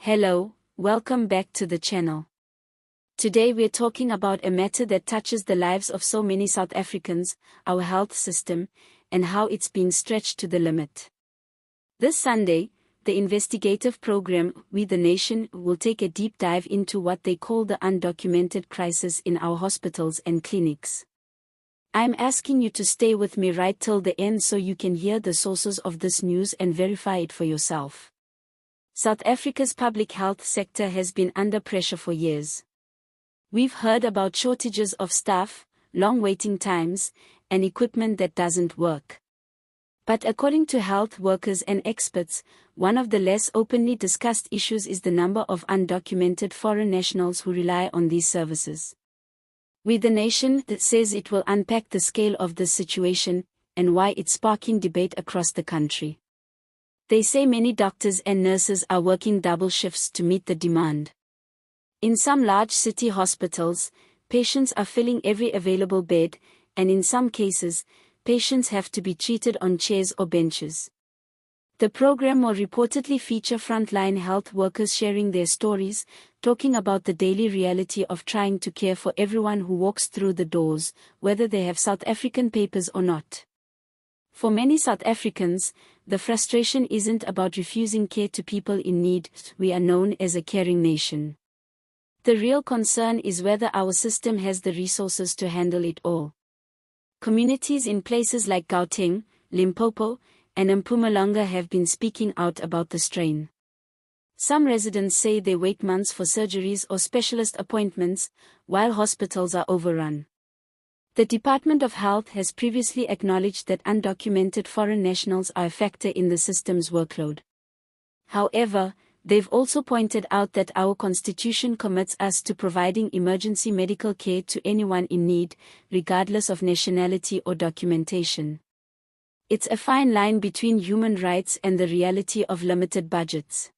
Hello, welcome back to the channel. Today we're talking about a matter that touches the lives of so many South Africans, our health system, and how it's been stretched to the limit. This Sunday, the investigative program We the Nation will take a deep dive into what they call the undocumented crisis in our hospitals and clinics. I'm asking you to stay with me right till the end so you can hear the sources of this news and verify it for yourself. South Africa's public health sector has been under pressure for years. We've heard about shortages of staff, long waiting times, and equipment that doesn't work. But according to health workers and experts, one of the less openly discussed issues is the number of undocumented foreign nationals who rely on these services. We the Nation says it will unpack the scale of this situation and why it's sparking debate across the country. They say many doctors and nurses are working double shifts to meet the demand. In some large city hospitals, patients are filling every available bed, and in some cases, patients have to be treated on chairs or benches. The program will reportedly feature frontline health workers sharing their stories, talking about the daily reality of trying to care for everyone who walks through the doors, whether they have South African papers or not. For many South Africans, the frustration isn't about refusing care to people in need. We are known as a caring nation. The real concern is whether our system has the resources to handle it all. Communities in places like Gauteng, Limpopo, and Mpumalanga have been speaking out about the strain. Some residents say they wait months for surgeries or specialist appointments, while hospitals are overrun. The Department of Health has previously acknowledged that undocumented foreign nationals are a factor in the system's workload. However, they've also pointed out that our Constitution commits us to providing emergency medical care to anyone in need, regardless of nationality or documentation. It's a fine line between human rights and the reality of limited budgets.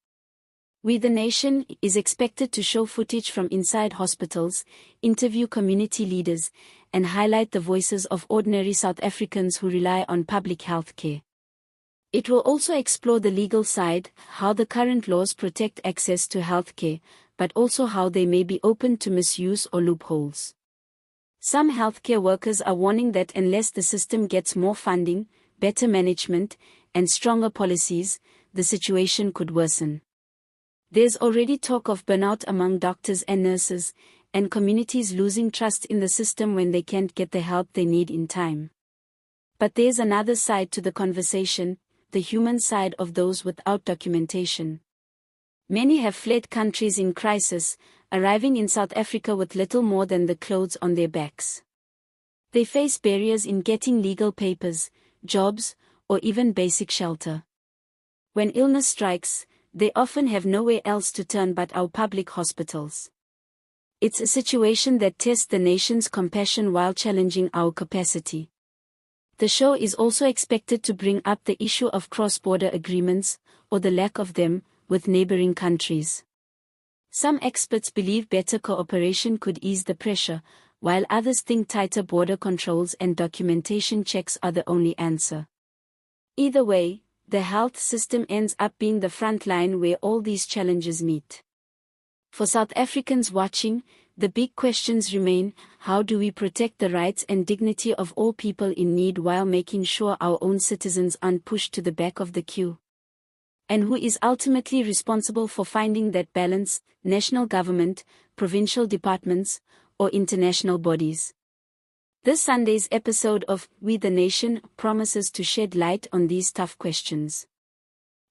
We the Nation is expected to show footage from inside hospitals, interview community leaders, and highlight the voices of ordinary South Africans who rely on public health care. It will also explore the legal side, how the current laws protect access to health care, but also how they may be open to misuse or loopholes. Some healthcare workers are warning that unless the system gets more funding, better management, and stronger policies, the situation could worsen. There's already talk of burnout among doctors and nurses, and communities losing trust in the system when they can't get the help they need in time. But there's another side to the conversation, the human side of those without documentation. Many have fled countries in crisis, arriving in South Africa with little more than the clothes on their backs. They face barriers in getting legal papers, jobs, or even basic shelter. When illness strikes, they often have nowhere else to turn but our public hospitals. It's a situation that tests the nation's compassion while challenging our capacity. The show is also expected to bring up the issue of cross-border agreements, or the lack of them, with neighboring countries. Some experts believe better cooperation could ease the pressure, while others think tighter border controls and documentation checks are the only answer. Either way, the health system ends up being the front line where all these challenges meet. For South Africans watching, the big questions remain: how do we protect the rights and dignity of all people in need while making sure our own citizens aren't pushed to the back of the queue? And who is ultimately responsible for finding that balance, national government, provincial departments, or international bodies? This Sunday's episode of We the Nation promises to shed light on these tough questions.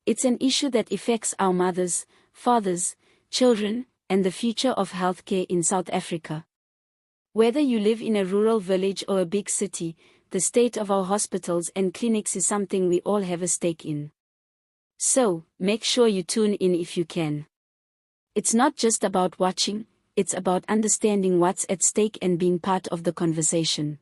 It's an issue that affects our mothers, fathers, children, and the future of healthcare in South Africa. Whether you live in a rural village or a big city, the state of our hospitals and clinics is something we all have a stake in. So, make sure you tune in if you can. It's not just about watching, it's about understanding what's at stake and being part of the conversation.